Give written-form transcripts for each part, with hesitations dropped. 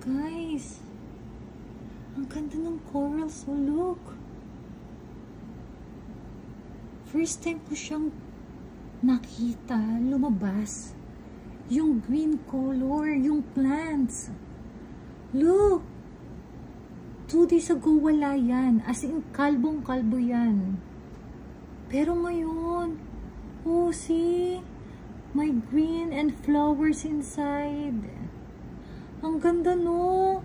Guys, ang ganda ng corals. Oh, look. First time ko siyang nakita, lumabas. Yung green color, yung plants. Look. 2 days ago, wala yan. As in, kalbong-kalbo yan. Pero ngayon, oh, see? May green and flowers inside. Ang ganda, no?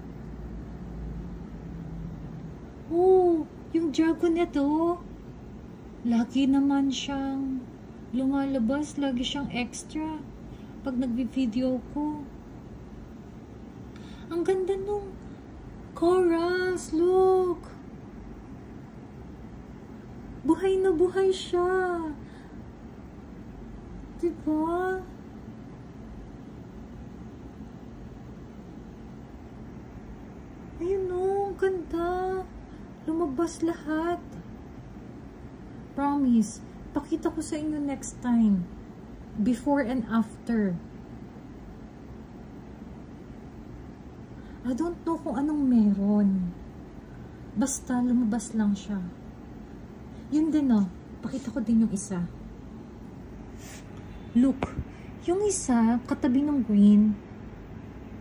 Oh, yung dragonet, oh. Lagi naman siyang lumalabas. Lagi siyang extra pag nagbi-video ko. Ang ganda nung corals. Look. Buhay na buhay siya. Diba? Ayun, oh, ang ganda. Lumabas lahat. Promise, pakita ko sa inyo next time. Before and after. I don't know kung anong meron. Basta lumabas lang siya. Yun din, oh. Pakita ko din yung isa. Look. Yung isa, katabi ng green.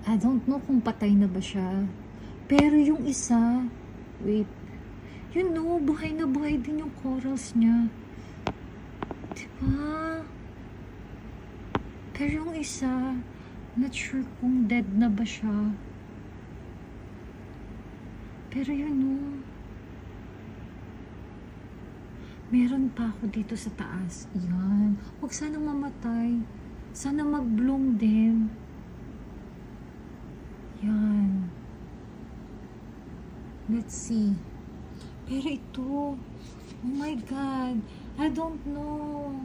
I don't know kung patay na ba siya. Pero yung isa, wait. Yun, no, buhay na buhay din yung corals niya. Diba? Pero yung isa, not sure kung dead na ba siya. Pero yun, no. Meron pa ako dito sa taas. Yan. Huwag sanang mamatay. Sana mag-bloom din. Yan. Let's see. Pero ito, oh my God, I don't know.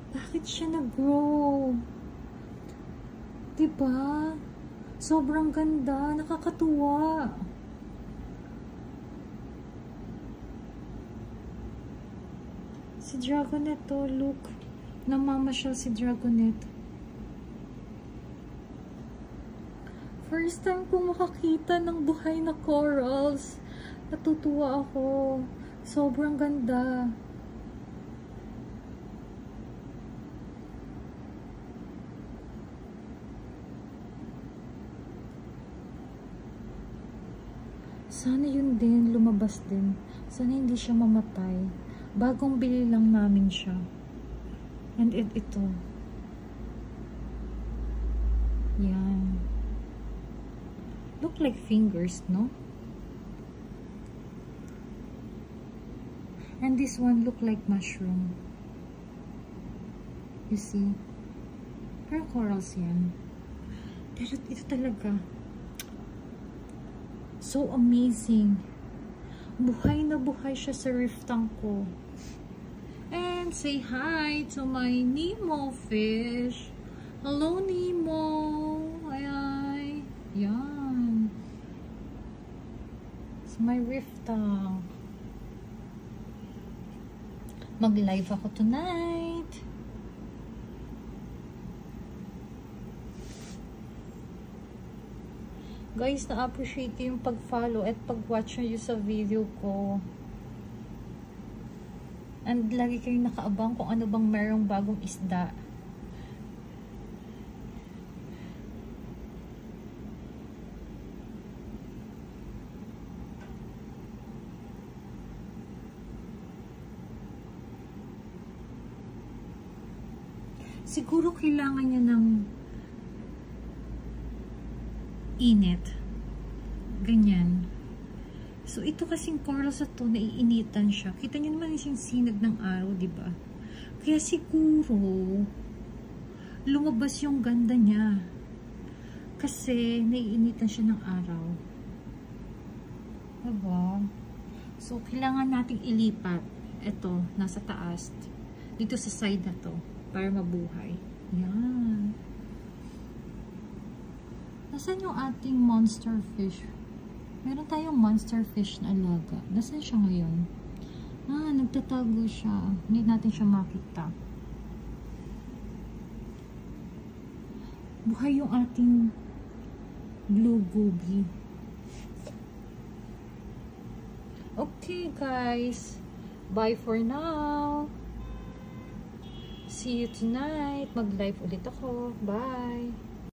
Bakit siya nag-grow? Diba? Sobrang ganda, nakakatuwa. Si Dragonet to, look. Namamasyal si Dragonet. First time ko makakita ng buhay na corals. Natutuwa ako. Sobrang ganda. Sana yun din, lumabas din. Sana hindi siya mamatay. Bagong bili lang namin siya. And ito. Yan. Look like fingers, no? And this one look like mushroom. You see? Pero corals yan. Pero ito talaga. So amazing. Buhay na buhay siya sa reef tank ko. And say hi to my Nemo fish. Hello, Nemo. Ay. Yan. It's my reef tank. Mag-live ako tonight. Guys, na-appreciate ko yung pag-follow at pag-watch nyo sa video ko. And lagi kayong nakaabang kung ano bang merong bagong isda. Siguro kailangan niya ng init. Ganyan. So, ito kasing corals na to, naiinitan siya. Kita niyo naman yung sinag ng araw, diba? Kaya siguro, lumabas yung ganda niya. Kasi, naiinitan siya ng araw. Diba? So, kailangan nating ilipat. Ito, nasa taas. Dito sa side na to. Para mabuhay. Yan. Nasaan yung ating monster fish? Meron tayong monster fish na alaga. Nasaan siya ngayon? Ah, nagtatago siya. Hindi natin siya makita. Buhay yung ating Blue Googie. Okay guys, bye for now. See you tonight. Mag-live ulit ako. Bye.